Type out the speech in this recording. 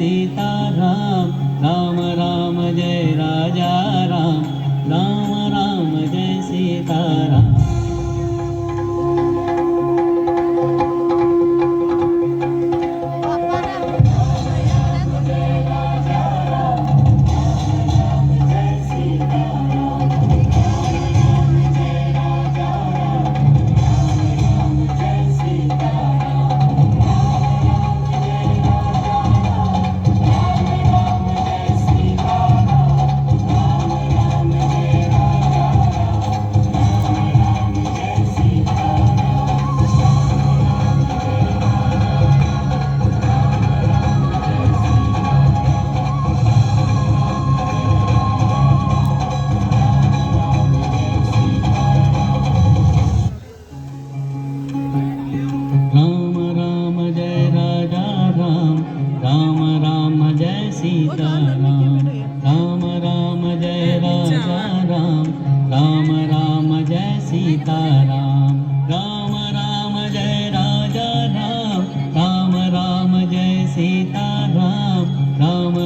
Sitaram Ram Ram Jai Raja Ram Ram Ram Jai Sitaram Ram Ram Jai Raja Ram Ram Ram Jai Sitaram Ram Ram Jai Raja Ram Ram Ram Jai Sitaram Ram Ram Jai Raja Ram Ram Ram Jai Sitaram Ram